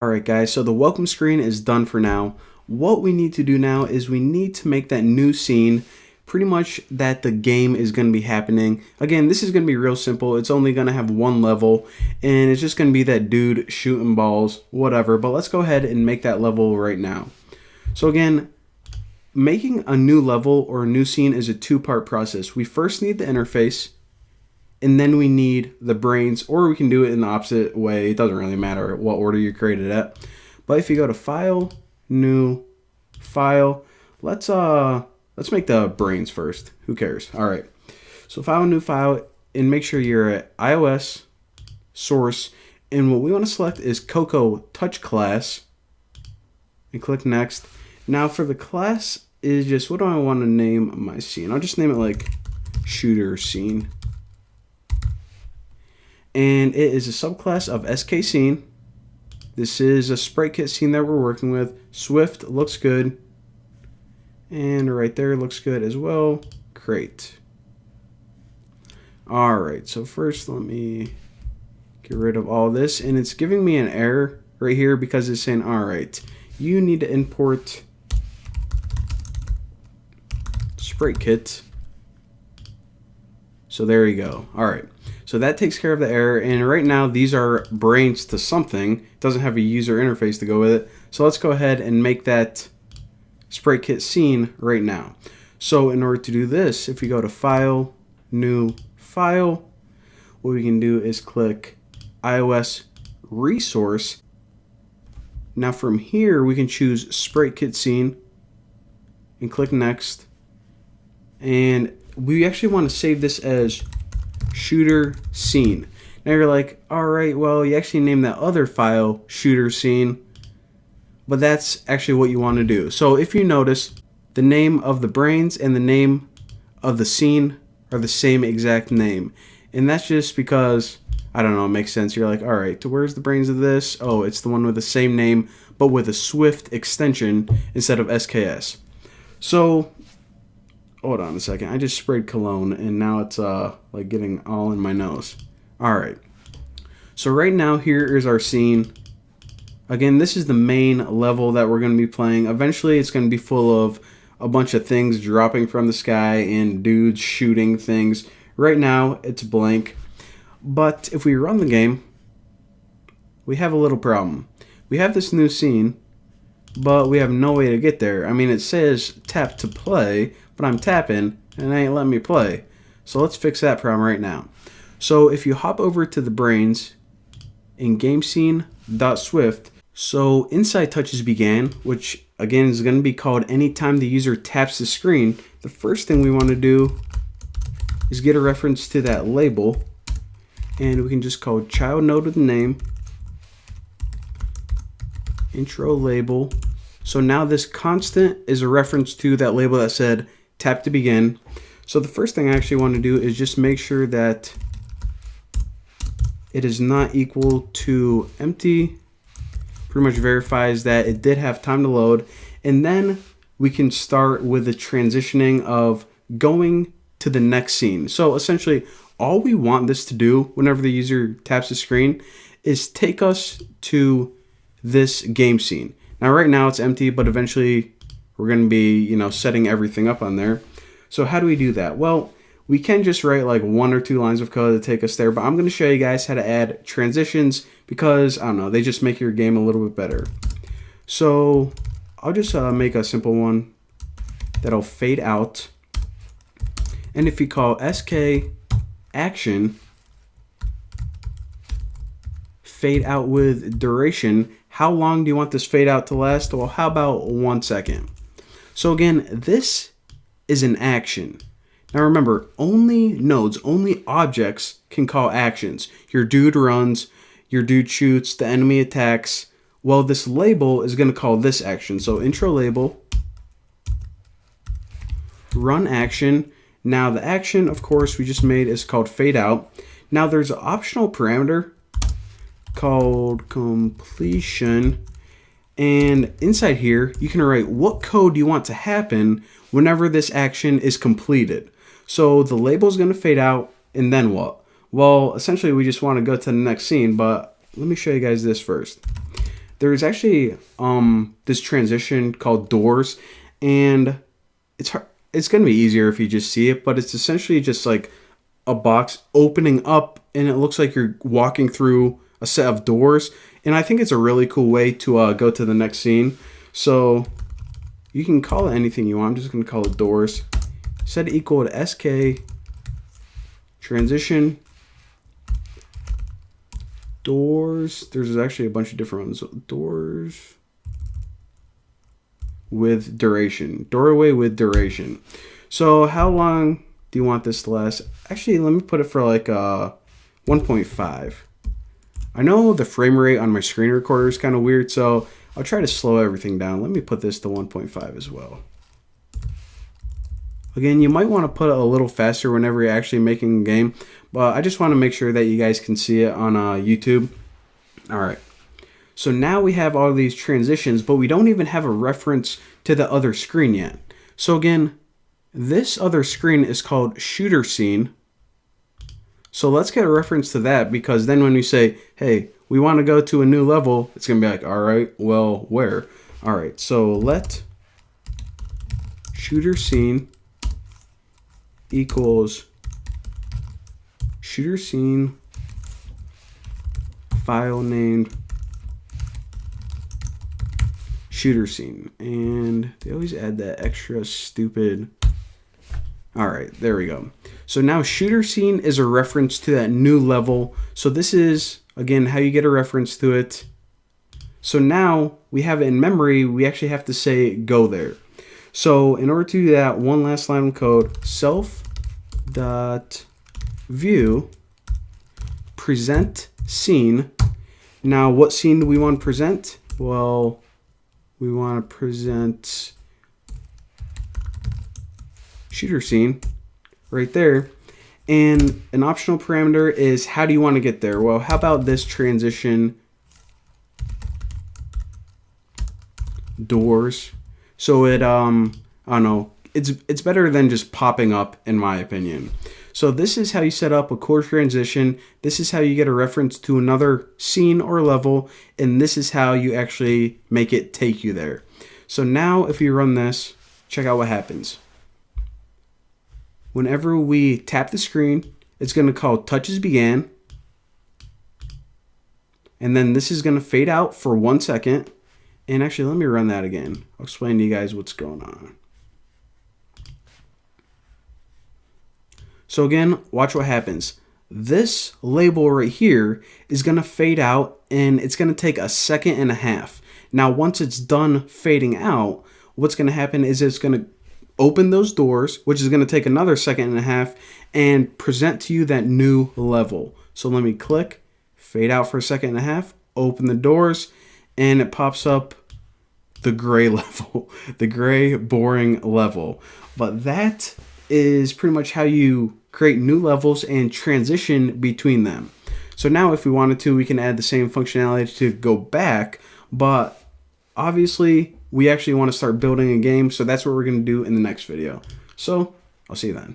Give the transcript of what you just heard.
Alright guys, so the welcome screen is done for now. What we need to do now is we need to make that new scene pretty much that the game is going to be happening. Again, this is going to be real simple. It's only going to have one level and it's just going to be that dude shooting balls, whatever. But let's go ahead and make that level right now. So again, making a new level or a new scene is a two-part process. We first need the interface, and then we need the brains, or we can do it in the opposite way. It doesn't really matter what order you create it at. But if you go to File, New, File, let's make the brains first. Who cares? All right. So File, New, File, and make sure you're at iOS, Source, and what we want to select is Coco Touch Class, and click Next. Now for the class is just, what do I want to name my scene? I'll just name it like Shooter Scene. And it is a subclass of SK Scene. This is a sprite kit scene that we're working with. Swift looks good. And right there looks good as well. Great. Alright, so first let me get rid of all this. And it's giving me an error right here because it's saying, alright, you need to import sprite kit. So there you go. Alright. So that takes care of the error, and right now these are brains to something. It doesn't have a user interface to go with it. So let's go ahead and make that sprite kit scene right now. So in order to do this, if we go to File, New, File, what we can do is click iOS Resource. Now from here we can choose sprite kit scene and click Next. And we actually want to save this as Shooter Scene. Now you're like, alright, well, you actually named that other file Shooter Scene, but that's actually what you want to do. So if you notice, the name of the brains and the name of the scene are the same exact name. And that's just because, I don't know, it makes sense. You're like, alright, where's the brains of this? Oh, it's the one with the same name, but with a Swift extension instead of SKS. So hold on a second. I just sprayed cologne and now it's like getting all in my nose. Alright. So right now here is our scene. Again, this is the main level that we're going to be playing. Eventually it's going to be full of a bunch of things dropping from the sky and dudes shooting things. Right now it's blank. But if we run the game, we have a little problem. We have this new scene, but we have no way to get there. I mean, it says tap to play, but I'm tapping and it ain't letting me play. So let's fix that problem right now. So if you hop over to the brains in GameScene.Swift, so inside touches began, which again is going to be called anytime the user taps the screen, the first thing we want to do is get a reference to that label, and we can just call child node with name, intro label. So now this constant is a reference to that label that said tap to begin. So the first thing I actually want to do is just make sure that it is not equal to empty. Pretty much verifies that it did have time to load. And then we can start with the transitioning of going to the next scene. So essentially all we want this to do whenever the user taps the screen is take us to this game scene. Now right now it's empty, but eventually we're going to be, you know, setting everything up on there. So how do we do that? Well, we can just write like 1 or 2 lines of code to take us there, but I'm going to show you guys how to add transitions because, I don't know, they just make your game a little bit better. So I'll just make a simple one that'll fade out. And if you call SK action, fade out with duration, how long do you want this fade out to last? Well, how about 1 second? So again, this is an action. Now remember, only nodes, only objects can call actions. Your dude runs, your dude shoots, the enemy attacks. Well, this label is going to call this action. So intro label, run action. Now the action, of course, we just made is called fade out. Now there's an optional parameter called completion, and inside here you can write what code you want to happen whenever this action is completed. So the label is going to fade out, and then what? Well, essentially we just want to go to the next scene, but let me show you guys this first. there's actually this transition called doors, and it's gonna be easier if you just see it, but it's essentially just like a box opening up, and it looks like you're walking through a set of doors. And I think it's a really cool way to go to the next scene. So you can call it anything you want. I'm just gonna call it doors. Set it equal to sk transition doors. There's actually a bunch of different ones. Doors with duration. Doorway with duration. So how long do you want this to last? Actually, let me put it for like 1.5. I know the frame rate on my screen recorder is kind of weird, so I'll try to slow everything down. Let me put this to 1.5 as well. Again, you might want to put it a little faster whenever you're actually making a game, but I just want to make sure that you guys can see it on YouTube. All right. So now we have all these transitions, but we don't even have a reference to the other screen yet. So again, this other screen is called shooter scene. So let's get a reference to that, because then when we say, hey, we want to go to a new level, it's going to be like, all right, well, where? All right, so let shooter scene equals shooter scene file named shooter scene. And they always add that extra stupid. All right, there we go. So now shooter scene is a reference to that new level. So this is, again, how you get a reference to it. So now we have it in memory. We actually have to say go there. So in order to do that, one last line of code, self.view present scene. Now what scene do we want to present? Well, we want to present shooter scene right there. And an optional parameter is how do you want to get there? Well, how about this transition doors? So it I don't know, it's better than just popping up, in my opinion. So this is how you set up a core transition. This is how you get a reference to another scene or level, and this is how you actually make it take you there. So now if you run this, check out what happens. Whenever we tap the screen, it's going to call touches began. And then this is going to fade out for 1 second. And actually, let me run that again. I'll explain to you guys what's going on. So again, watch what happens. This label right here is going to fade out, and it's going to take 1.5 seconds. Now, once it's done fading out, what's going to happen is it's going to open those doors, which is going to take another 1.5 seconds, and present to you that new level. So let me click, fade out for 1.5 seconds, open the doors, and it pops up the gray level, the gray boring level. But that is pretty much how you create new levels and transition between them. So now if we wanted to, we can add the same functionality to go back, but obviously we actually want to start building a game, so that's what we're going to do in the next video. So I'll see you then.